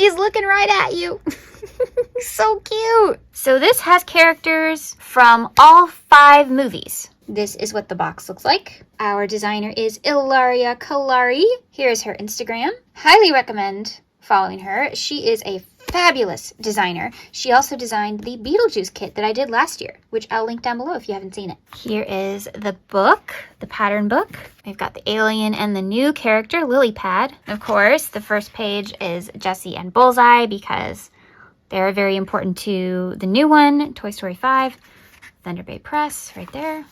He's looking right at you. So cute. So this has characters from all 5 movies. This is what the box looks like. Our designer is Ilaria Calari. Here's her Instagram. Highly recommend following her. She is a fabulous designer. She also designed the Beetlejuice kit that I did last year, which I'll link down below if you haven't seen it. Here is the book, the pattern book. We've got the alien and the new character, Lilypad. Of course, the first page is Jessie and Bullseye because they're very important to the new one, Toy Story 5. Thunder Bay Press, right there.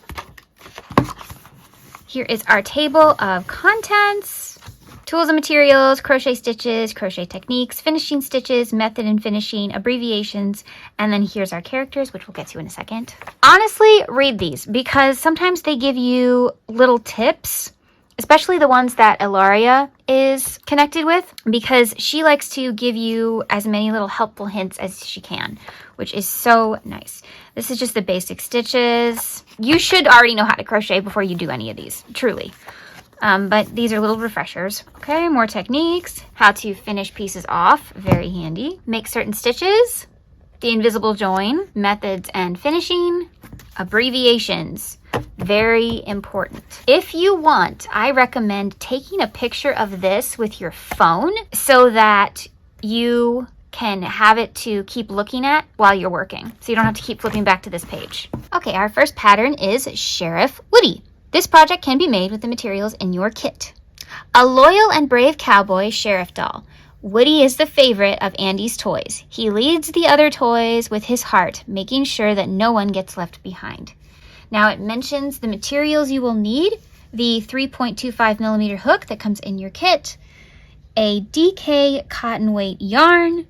Here is our table of contents. Tools and materials, crochet stitches, crochet techniques, finishing stitches, method and finishing, abbreviations, and then here's our characters, which we'll get to in a second. Honestly, read these because sometimes they give you little tips, especially the ones that Ilaria is connected with, because she likes to give you as many little helpful hints as she can, which is so nice. This is just the basic stitches. You should already know how to crochet before you do any of these, truly. But these are little refreshers. Okay, more techniques. How to finish pieces off, very handy. Make certain stitches. The invisible join, methods and finishing. Abbreviations, very important. If you want, I recommend taking a picture of this with your phone so that you can have it to keep looking at while you're working. So you don't have to keep flipping back to this page. Okay, our first pattern is Sheriff Woody. This project can be made with the materials in your kit. A loyal and brave cowboy sheriff doll. Woody is the favorite of Andy's toys. He leads the other toys with his heart, making sure that no one gets left behind. Now it mentions the materials you will need. The 3.25mm hook that comes in your kit. A DK cotton weight yarn.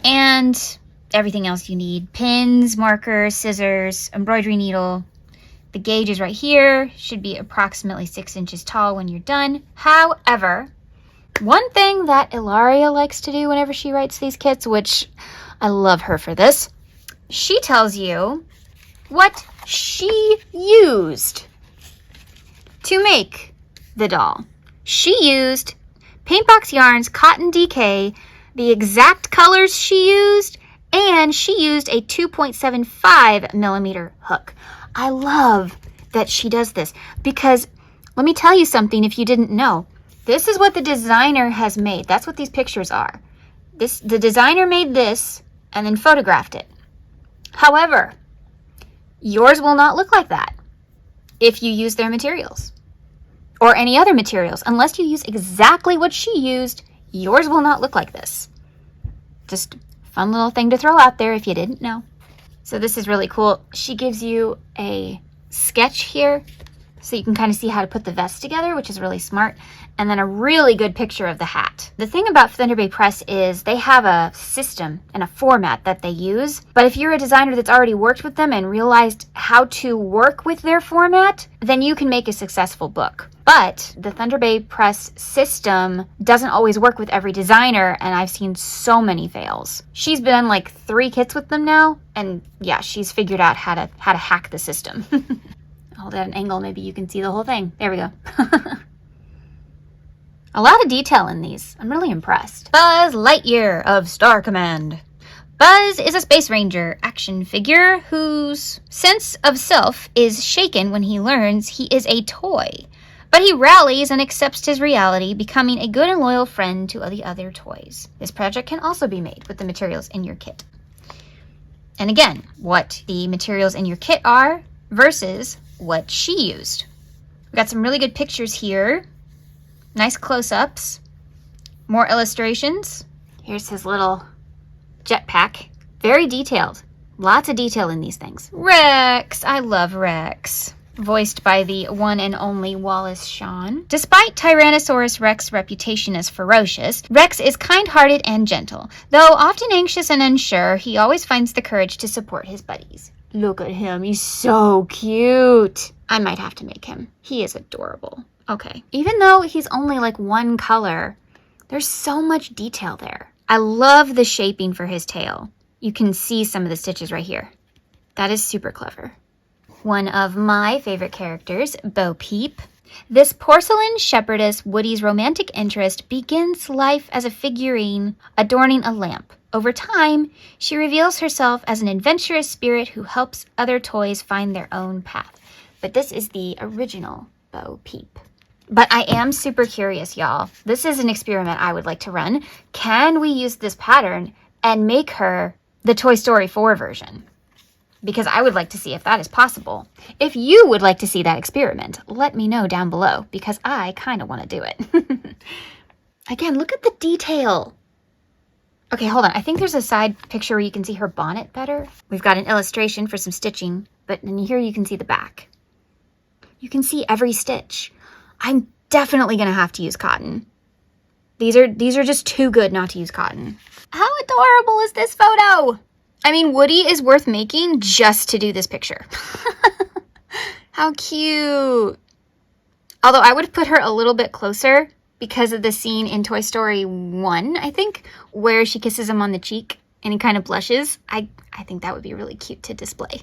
And everything else you need. Pins, markers, scissors, embroidery needle. The gauge is right here, should be approximately 6 inches tall when you're done. However, one thing that Ilaria likes to do whenever she writes these kits, which I love her for this, she tells you what she used to make the doll. She used Paintbox Yarns Cotton DK, the exact colors she used, and she used a 2.75mm hook. I love that she does this because let me tell you something if you didn't know. This is what the designer has made. That's what these pictures are. The designer made this and then photographed it. However, yours will not look like that if you use their materials or any other materials. Unless you use exactly what she used, yours will not look like this. Just a fun little thing to throw out there if you didn't know. So this is really cool. She gives you a sketch here so you can kind of see how to put the vest together, which is really smart. And then a really good picture of the hat. The thing about Thunder Bay Press is they have a system and a format that they use. But if you're a designer that's already worked with them and realized how to work with their format, then you can make a successful book. But the Thunder Bay Press system doesn't always work with every designer, and I've seen so many fails. She's been on like 3 kits with them now, and yeah, she's figured out how to hack the system. Hold at an angle, maybe you can see the whole thing. There we go. A lot of detail in these. I'm really impressed. Buzz Lightyear of Star Command. Buzz is a space ranger action figure whose sense of self is shaken when he learns he is a toy. But he rallies and accepts his reality, becoming a good and loyal friend to the other toys. This project can also be made with the materials in your kit. And again, what the materials in your kit are versus what she used. We've got some really good pictures here. Nice close-ups. More illustrations. Here's his little jetpack. Very detailed. Lots of detail in these things. Rex! I love Rex. Voiced by the one and only Wallace Shawn. Despite Tyrannosaurus Rex's reputation as ferocious, Rex is kind-hearted and gentle. Though often anxious and unsure, he always finds the courage to support his buddies. Look at him. He's so cute. I might have to make him. He is adorable. Okay. Even though he's only like one color, there's so much detail there. I love the shaping for his tail. You can see some of the stitches right here. That is super clever. One of my favorite characters, Peep. This porcelain shepherdess, Woody's romantic interest, begins life as a figurine adorning a lamp. Over time, she reveals herself as an adventurous spirit who helps other toys find their own path. But this is the original Bo Peep. But I am super curious, y'all. This is an experiment I would like to run. Can we use this pattern and make her the Toy Story 4 version? Because I would like to see if that is possible. If you would like to see that experiment, let me know down below, because I kind of want to do it. Again, look at the detail. Okay, hold on. I think there's a side picture where you can see her bonnet better. We've got an illustration for some stitching, but in here you can see the back. You can see every stitch. I'm definitely going to have to use cotton. These are just too good not to use cotton. How adorable is this photo? I mean, Woody is worth making just to do this picture. How cute. Although I would have put her a little bit closer because of the scene in Toy Story 1, I think, where she kisses him on the cheek and he kind of blushes. I think that would be really cute to display.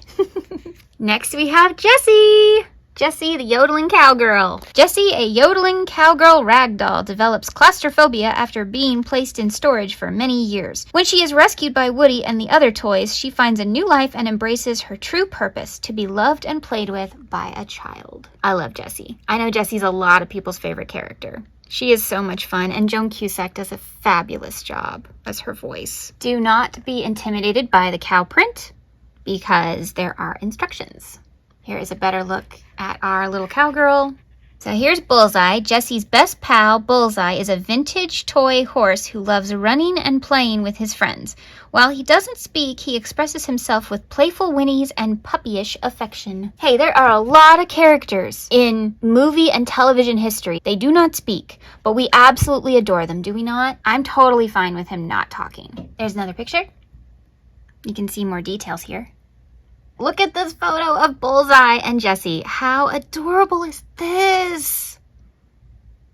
Next we have Jessie. Jessie, the yodeling cowgirl. Jessie, a yodeling cowgirl ragdoll, develops claustrophobia after being placed in storage for many years. When she is rescued by Woody and the other toys, she finds a new life and embraces her true purpose, to be loved and played with by a child. I love Jessie. I know Jessie's a lot of people's favorite character. She is so much fun, and Joan Cusack does a fabulous job as her voice. Do not be intimidated by the cow print, because there are instructions. Here is a better look at our little cowgirl. So here's Bullseye. Jessie's best pal, Bullseye, is a vintage toy horse who loves running and playing with his friends. While he doesn't speak, he expresses himself with playful whinnies and puppyish affection. Hey, there are a lot of characters in movie and television history. They do not speak, but we absolutely adore them, do we not? I'm totally fine with him not talking. There's another picture. You can see more details here. Look at this photo of Bullseye and Jessie. How adorable is this?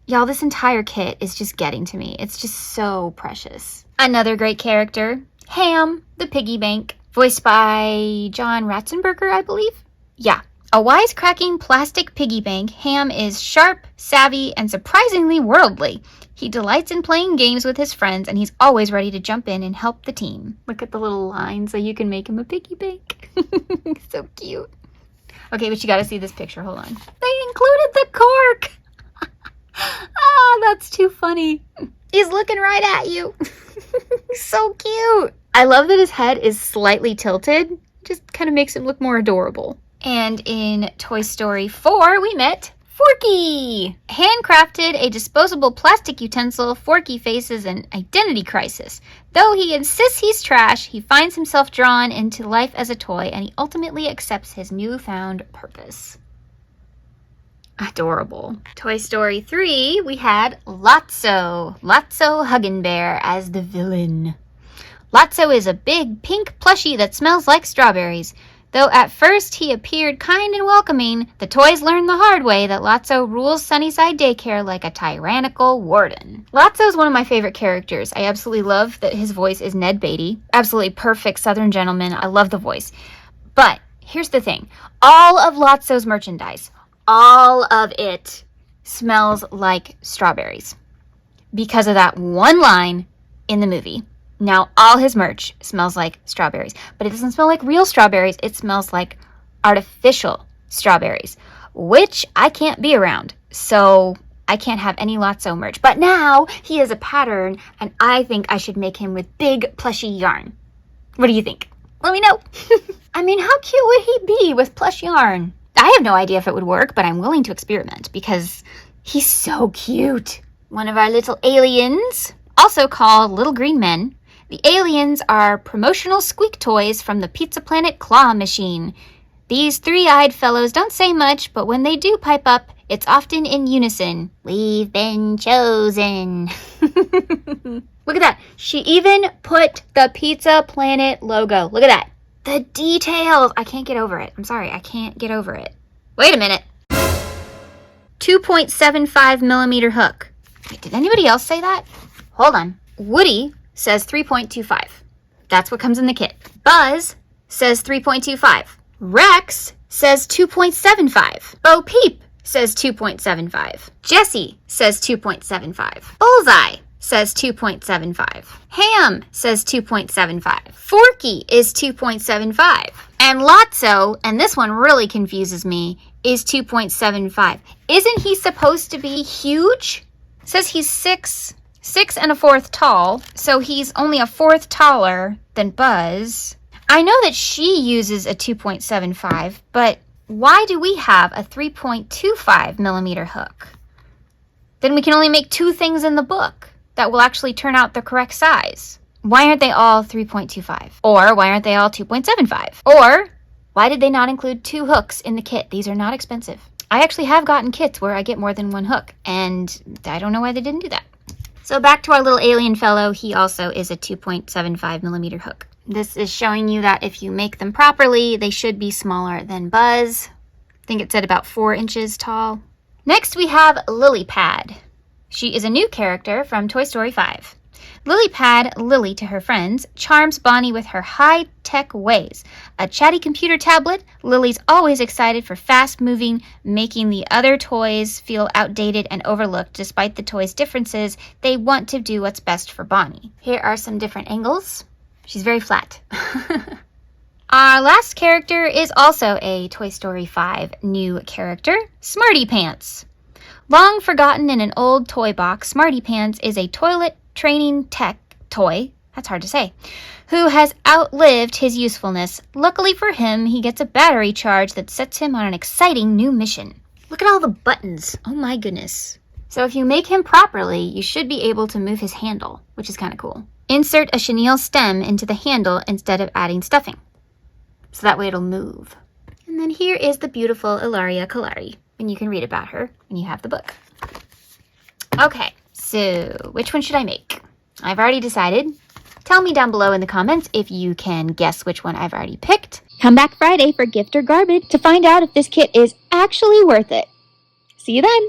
Y'all, this entire kit is just getting to me. It's just so precious. Another great character, Hamm, the piggy bank, voiced by John Ratzenberger, I believe. Yeah. A wisecracking plastic piggy bank, Hamm is sharp, savvy, and surprisingly worldly. He delights in playing games with his friends, and he's always ready to jump in and help the team. Look at the little line so you can make him a piggy bank. So cute. Okay, but you gotta see this picture. Hold on. They included the cork. Ah, that's too funny. He's looking right at you. So cute. I love that his head is slightly tilted. Just kind of makes him look more adorable. And in Toy Story 4, we met Forky! Handcrafted a disposable plastic utensil, Forky faces an identity crisis. Though he insists he's trash, he finds himself drawn into life as a toy, and he ultimately accepts his newfound purpose. Adorable. Toy Story 3, we had Lotso Huggin Bear as the villain. Lotso is a big pink plushie that smells like strawberries. Though at first he appeared kind and welcoming, the toys learned the hard way that Lotso rules Sunnyside Daycare like a tyrannical warden. Lotso is one of my favorite characters. I absolutely love that his voice is Ned Beatty. Absolutely perfect Southern gentleman. I love the voice. But here's the thing. All of Lotso's merchandise, all of it smells like strawberries because of that one line in the movie. Now, all his merch smells like strawberries, but it doesn't smell like real strawberries. It smells like artificial strawberries, which I can't be around. So I can't have any Lotso merch. But now he has a pattern, and I think I should make him with big plushy yarn. What do you think? Let me know. I mean, how cute would he be with plush yarn? I have no idea if it would work, but I'm willing to experiment because he's so cute. One of our little aliens, also called Little Green Men. The aliens are promotional squeak toys from the Pizza Planet claw machine. These three-eyed fellows don't say much, but when they do pipe up, it's often in unison. We've been chosen. Look at that. She even put the Pizza Planet logo. Look at that. The details. I can't get over it. I'm sorry. I can't get over it. Wait a minute. 2.75 millimeter hook. Wait, did anybody else say that? Hold on. Woody says 3.25. That's what comes in the kit. Buzz says 3.25. Rex says 2.75. Bo Peep says 2.75. Jessie says 2.75. Bullseye says 2.75. Hamm says 2.75. Forky is 2.75. And Lotso, and this one really confuses me, is 2.75. Isn't he supposed to be huge? It says he's 6 1/4 tall, so he's only 1/4 taller than Buzz. I know that she uses a 2.75, but why do we have a 3.25 millimeter hook? Then we can only make 2 things in the book that will actually turn out the correct size. Why aren't they all 3.25? Or why aren't they all 2.75? Or why did they not include 2 hooks in the kit? These are not expensive. I actually have gotten kits where I get more than 1 hook, and I don't know why they didn't do that. So back to our little alien fellow, he also is a 2.75 millimeter hook. This is showing you that if you make them properly, they should be smaller than Buzz. I think it said about 4 inches tall. Next we have Lilypad. She is a new character from Toy Story 5. Lilypad, Lily to her friends, charms Bonnie with her high-tech ways. A chatty computer tablet, Lily's always excited for fast-moving, making the other toys feel outdated and overlooked. Despite the toys' differences, they want to do what's best for Bonnie. Here are some different angles. She's very flat. Our last character is also a Toy Story 5 new character, Smartypants. Long forgotten in an old toy box, Smartypants is a toilet training tech toy, that's hard to say, who has outlived his usefulness. Luckily for him, he gets a battery charge that sets him on an exciting new mission. Look at all the buttons. Oh my goodness. So if you make him properly, you should be able to move his handle, which is kind of cool. Insert a chenille stem into the handle instead of adding stuffing. So that way it'll move. And then here is the beautiful Ilaria Calari, and you can read about her when you have the book. Okay, so which one should I make? I've already decided. Tell me down below in the comments if you can guess which one I've already picked. Come back Friday for Gift or Garbage to find out if this kit is actually worth it. See you then!